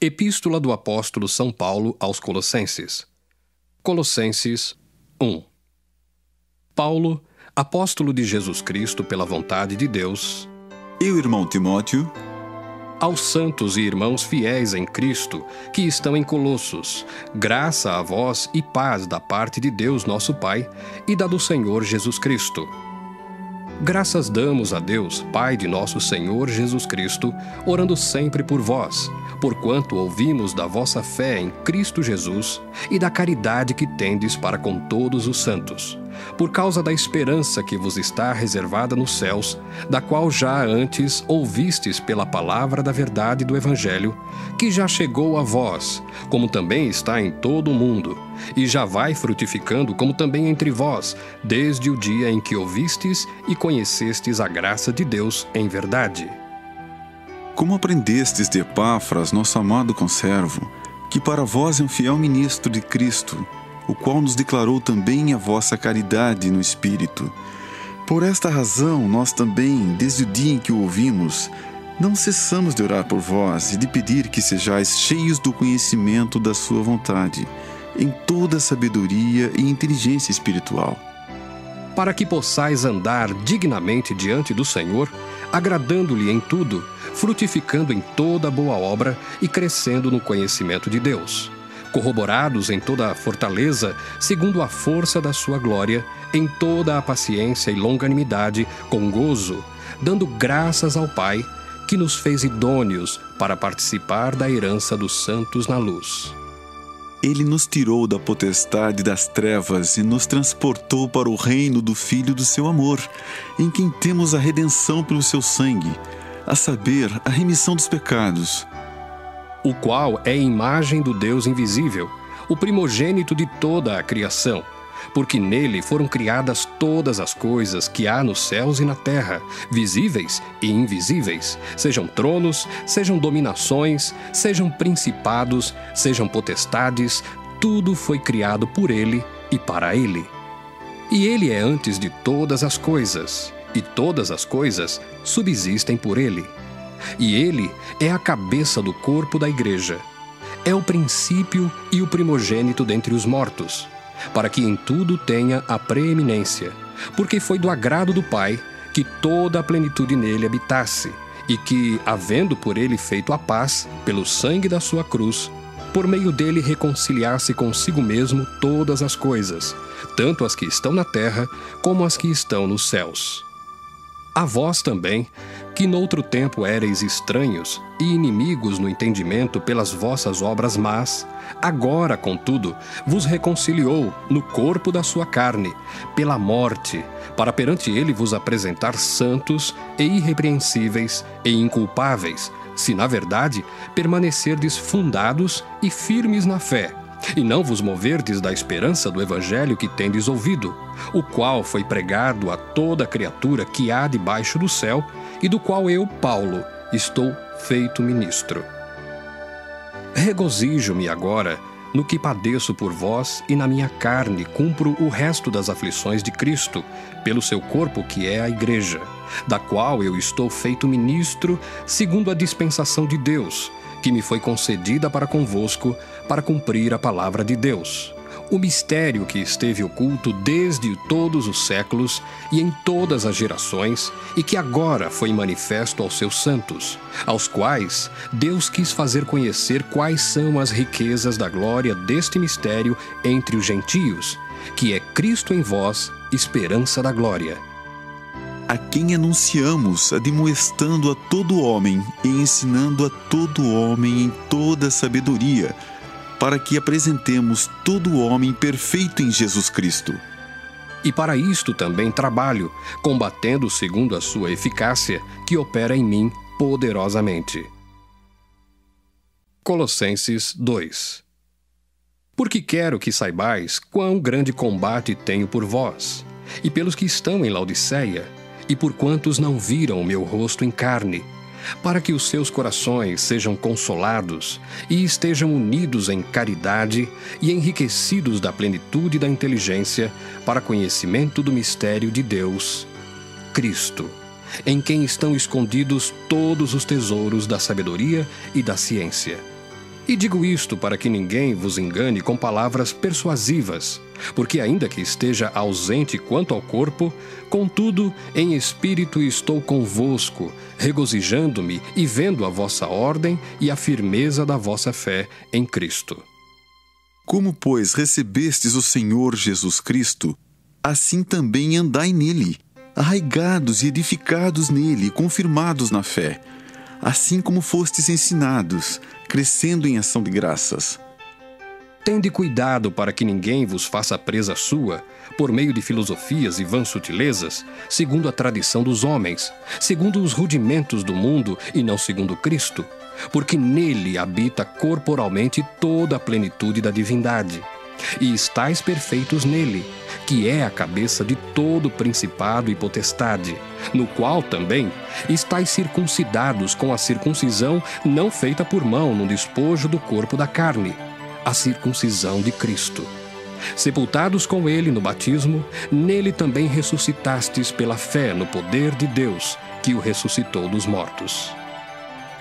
Epístola do Apóstolo São Paulo aos Colossenses. Colossenses 1. Paulo, apóstolo de Jesus Cristo pela vontade de Deus, e o irmão Timóteo, aos santos e irmãos fiéis em Cristo que estão em Colossos, graça a vós e paz da parte de Deus nosso Pai e da do Senhor Jesus Cristo. Graças damos a Deus, Pai de nosso Senhor Jesus Cristo, orando sempre por vós, porquanto ouvimos da vossa fé em Cristo Jesus e da caridade que tendes para com todos os santos, por causa da esperança que vos está reservada nos céus, da qual já antes ouvistes pela palavra da verdade do Evangelho, que já chegou a vós, como também está em todo o mundo, e já vai frutificando como também entre vós, desde o dia em que ouvistes e conhecestes a graça de Deus em verdade. Como aprendestes de Epáfras, nosso amado conservo, que para vós é um fiel ministro de Cristo, o qual nos declarou também a vossa caridade no Espírito. Por esta razão, nós também, desde o dia em que o ouvimos, não cessamos de orar por vós e de pedir que sejais cheios do conhecimento da sua vontade, em toda sabedoria e inteligência espiritual, para que possais andar dignamente diante do Senhor, agradando-lhe em tudo, frutificando em toda boa obra e crescendo no conhecimento de Deus, corroborados em toda a fortaleza, segundo a força da sua glória, em toda a paciência e longanimidade, com gozo, dando graças ao Pai, que nos fez idôneos para participar da herança dos santos na luz. Ele nos tirou da potestade das trevas e nos transportou para o reino do Filho do seu amor, em quem temos a redenção pelo seu sangue, a saber, a remissão dos pecados, o qual é a imagem do Deus invisível, o primogênito de toda a criação, porque nele foram criadas todas as coisas que há nos céus e na terra, visíveis e invisíveis, sejam tronos, sejam dominações, sejam principados, sejam potestades, tudo foi criado por ele e para ele. E ele é antes de todas as coisas, e todas as coisas subsistem por ele. E ele é a cabeça do corpo da igreja. É o princípio e o primogênito dentre os mortos, para que em tudo tenha a preeminência, porque foi do agrado do Pai que toda a plenitude nele habitasse, e que, havendo por ele feito a paz, pelo sangue da sua cruz, por meio dele reconciliasse consigo mesmo todas as coisas, tanto as que estão na terra como as que estão nos céus. A vós também, que noutro tempo éreis estranhos e inimigos no entendimento pelas vossas obras más, agora, contudo, vos reconciliou no corpo da sua carne, pela morte, para perante ele vos apresentar santos e irrepreensíveis e inculpáveis, se na verdade permanecerdes fundados e firmes na fé, e não vos moverdes da esperança do Evangelho que tendes ouvido, o qual foi pregado a toda criatura que há debaixo do céu, e do qual eu, Paulo, estou feito ministro. Regozijo-me agora no que padeço por vós, e na minha carne cumpro o resto das aflições de Cristo, pelo seu corpo que é a Igreja, da qual eu estou feito ministro, segundo a dispensação de Deus, que me foi concedida para convosco, para cumprir a palavra de Deus, o mistério que esteve oculto desde todos os séculos e em todas as gerações, e que agora foi manifesto aos seus santos, aos quais Deus quis fazer conhecer quais são as riquezas da glória deste mistério entre os gentios, que é Cristo em vós, esperança da glória. A quem anunciamos, admoestando a todo homem e ensinando a todo homem em toda sabedoria, para que apresentemos todo homem perfeito em Jesus Cristo. E para isto também trabalho, combatendo segundo a sua eficácia, que opera em mim poderosamente. Colossenses 2. Porque quero que saibais quão grande combate tenho por vós, e pelos que estão em Laodiceia, e por quantos não viram o meu rosto em carne, para que os seus corações sejam consolados e estejam unidos em caridade e enriquecidos da plenitude da inteligência para conhecimento do mistério de Deus, Cristo, em quem estão escondidos todos os tesouros da sabedoria e da ciência. E digo isto para que ninguém vos engane com palavras persuasivas, porque ainda que esteja ausente quanto ao corpo, contudo, em espírito estou convosco, regozijando-me e vendo a vossa ordem e a firmeza da vossa fé em Cristo. Como, pois, recebestes o Senhor Jesus Cristo, assim também andai nele, arraigados e edificados nele, confirmados na fé, assim como fostes ensinados, crescendo em ação de graças. Tende cuidado para que ninguém vos faça presa sua, por meio de filosofias e vãs sutilezas, segundo a tradição dos homens, segundo os rudimentos do mundo e não segundo Cristo, porque nele habita corporalmente toda a plenitude da divindade. E estáis perfeitos nele, que é a cabeça de todo principado e potestade, no qual também estáis circuncidados com a circuncisão não feita por mão no despojo do corpo da carne, a circuncisão de Cristo. Sepultados com ele no batismo, nele também ressuscitastes pela fé no poder de Deus, que o ressuscitou dos mortos.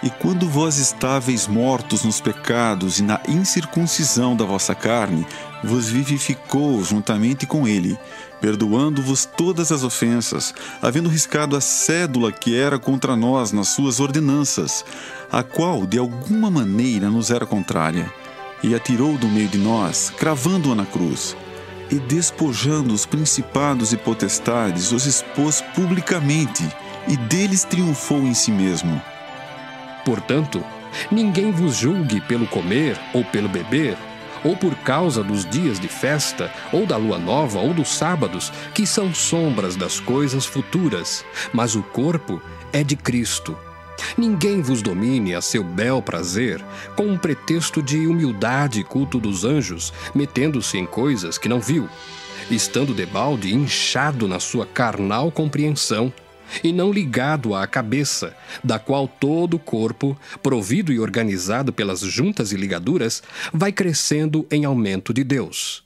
E quando vós estáveis mortos nos pecados e na incircuncisão da vossa carne, vos vivificou juntamente com ele, perdoando-vos todas as ofensas, havendo riscado a cédula que era contra nós nas suas ordenanças, a qual de alguma maneira nos era contrária, e atirou do meio de nós, cravando-a na cruz, e despojando os principados e potestades, os expôs publicamente, e deles triunfou em si mesmo. Portanto, ninguém vos julgue pelo comer ou pelo beber, ou por causa dos dias de festa, ou da lua nova, ou dos sábados, que são sombras das coisas futuras, mas o corpo é de Cristo. Ninguém vos domine a seu bel prazer, com um pretexto de humildade e culto dos anjos, metendo-se em coisas que não viu, estando debalde inchado na sua carnal compreensão, e não ligado à cabeça, da qual todo o corpo, provido e organizado pelas juntas e ligaduras, vai crescendo em aumento de Deus.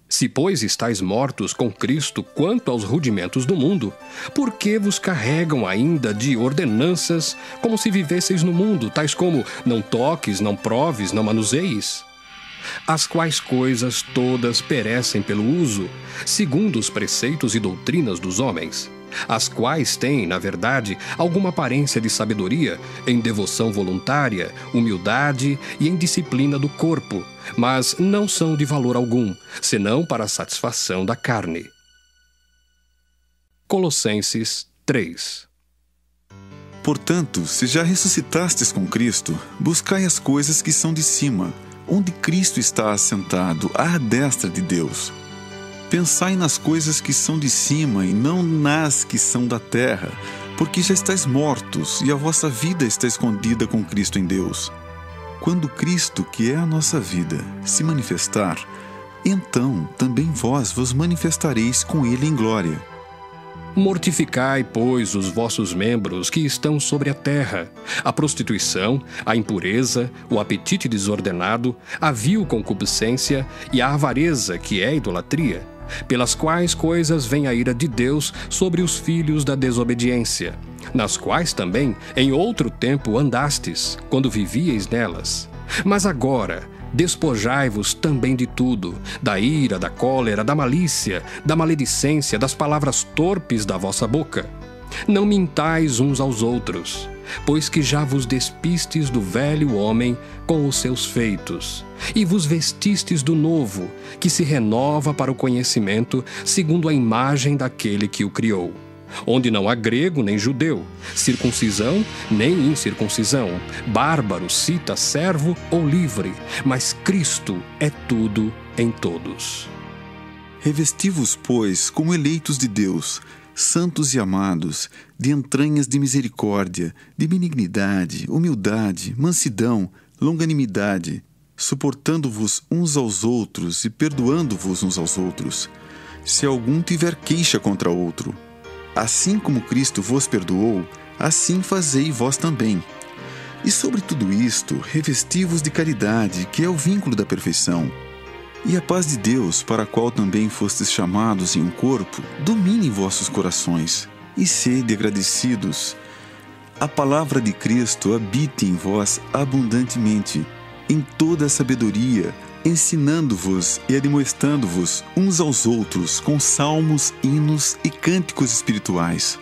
Se, pois, estáis mortos com Cristo quanto aos rudimentos do mundo, por que vos carregam ainda de ordenanças como se vivesseis no mundo, tais como não toques, não proves, não manuseis? As quais coisas todas perecem pelo uso, segundo os preceitos e doutrinas dos homens, as quais têm, na verdade, alguma aparência de sabedoria, em devoção voluntária, humildade e em disciplina do corpo, mas não são de valor algum, senão para a satisfação da carne. Colossenses 3. Portanto, se já ressuscitastes com Cristo, buscai as coisas que são de cima, onde Cristo está assentado à destra de Deus. Pensai nas coisas que são de cima e não nas que são da terra, porque já estáis mortos e a vossa vida está escondida com Cristo em Deus. Quando Cristo, que é a nossa vida, se manifestar, então também vós vos manifestareis com Ele em glória. Mortificai, pois, os vossos membros que estão sobre a terra, a prostituição, a impureza, o apetite desordenado, a vil concupiscência e a avareza, que é a idolatria, pelas quais coisas vem a ira de Deus sobre os filhos da desobediência, nas quais também em outro tempo andastes, quando vivieis nelas. Mas agora despojai-vos também de tudo, da ira, da cólera, da malícia, da maledicência, das palavras torpes da vossa boca. Não mintais uns aos outros, pois que já vos despistes do velho homem com os seus feitos, e vos vestistes do novo, que se renova para o conhecimento, segundo a imagem daquele que o criou. Onde não há grego nem judeu, circuncisão nem incircuncisão, bárbaro, cita, servo ou livre, mas Cristo é tudo em todos. Revesti-vos, pois, como eleitos de Deus, santos e amados, de entranhas de misericórdia, de benignidade, humildade, mansidão, longanimidade, suportando-vos uns aos outros e perdoando-vos uns aos outros, se algum tiver queixa contra outro. Assim como Cristo vos perdoou, assim fazei vós também. E sobre tudo isto, revesti-vos de caridade, que é o vínculo da perfeição. E a paz de Deus, para a qual também fostes chamados em um corpo, domine vossos corações, e sede agradecidos. A palavra de Cristo habite em vós abundantemente, em toda a sabedoria, ensinando-vos e admoestando-vos uns aos outros com salmos, hinos e cânticos espirituais,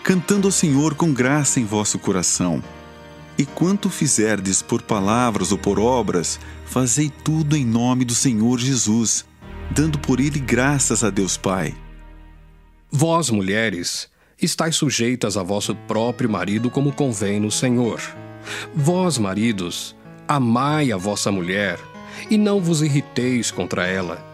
cantando ao Senhor com graça em vosso coração. E quanto fizerdes por palavras ou por obras, fazei tudo em nome do Senhor Jesus, dando por ele graças a Deus Pai. Vós, mulheres, estáis sujeitas a vosso próprio marido como convém no Senhor. Vós, maridos, amai a vossa mulher, e não vos irriteis contra ela.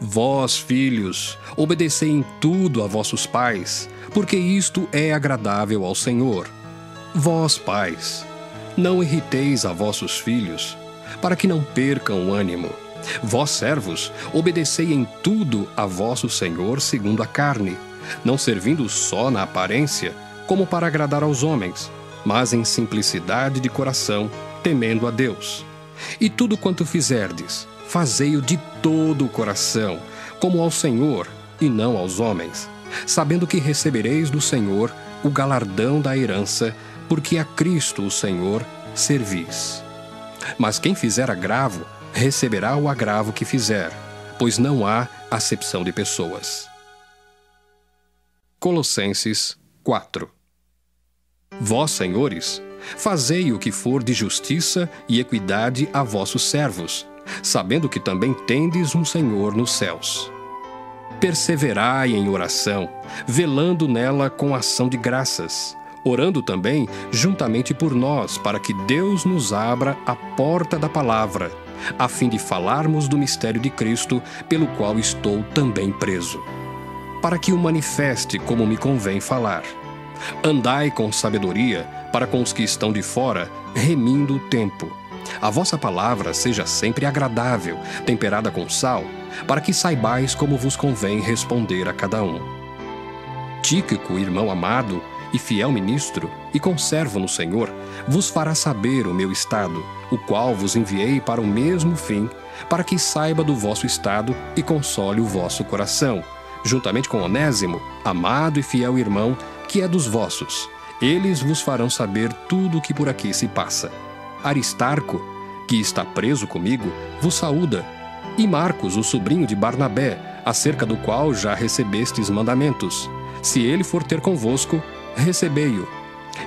Vós, filhos, obedecei em tudo a vossos pais, porque isto é agradável ao Senhor. Vós, pais, não irriteis a vossos filhos, para que não percam o ânimo. Vós, servos, obedecei em tudo a vosso Senhor segundo a carne, não servindo só na aparência, como para agradar aos homens, mas em simplicidade de coração, temendo a Deus. E tudo quanto fizerdes, fazei-o de todo o coração, como ao Senhor e não aos homens, sabendo que recebereis do Senhor o galardão da herança, porque a Cristo o Senhor servis. Mas quem fizer agravo, receberá o agravo que fizer, pois não há acepção de pessoas. Colossenses 4. Vós, senhores, fazei o que for de justiça e equidade a vossos servos, sabendo que também tendes um Senhor nos céus. Perseverai em oração, velando nela com ação de graças, orando também juntamente por nós, para que Deus nos abra a porta da palavra, a fim de falarmos do mistério de Cristo, pelo qual estou também preso, para que o manifeste como me convém falar. Andai com sabedoria para com os que estão de fora, remindo o tempo. A vossa palavra seja sempre agradável, temperada com sal, para que saibais como vos convém responder a cada um. Tíquico, irmão amado e fiel ministro, e conservo no Senhor, vos fará saber o meu estado, o qual vos enviei para o mesmo fim, para que saiba do vosso estado e console o vosso coração, juntamente com Onésimo, amado e fiel irmão, que é dos vossos. Eles vos farão saber tudo o que por aqui se passa. Aristarco, que está preso comigo, vos saúda, e Marcos, o sobrinho de Barnabé, acerca do qual já recebestes mandamentos. Se ele for ter convosco, recebei-o.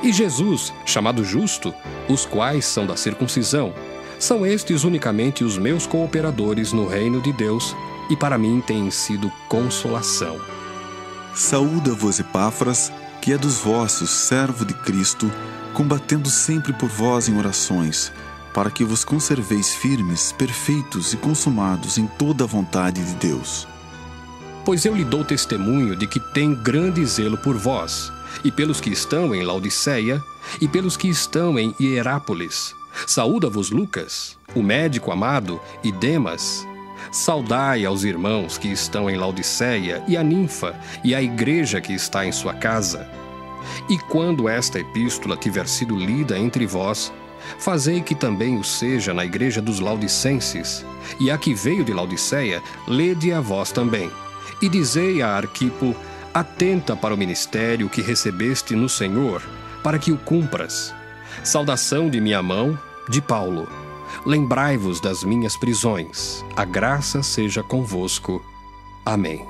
E Jesus, chamado Justo, os quais são da circuncisão. São estes unicamente os meus cooperadores no reino de Deus, e para mim têm sido consolação. Saúda-vos Epáfras, que é dos vossos, servo de Cristo, combatendo sempre por vós em orações, para que vos conserveis firmes, perfeitos e consumados em toda a vontade de Deus. Pois eu lhe dou testemunho de que tem grande zelo por vós, e pelos que estão em Laodiceia, e pelos que estão em Hierápolis. Saúda-vos Lucas, o médico amado, e Demas. Saudai aos irmãos que estão em Laodiceia, e a Ninfa, e a igreja que está em sua casa. E quando esta epístola tiver sido lida entre vós, fazei que também o seja na igreja dos Laodicenses, e a que veio de Laodiceia, lede a vós também. E dizei a Arquipo: atenta para o ministério que recebeste no Senhor, para que o cumpras. Saudação de minha mão, de Paulo. Lembrai-vos das minhas prisões. A graça seja convosco. Amém.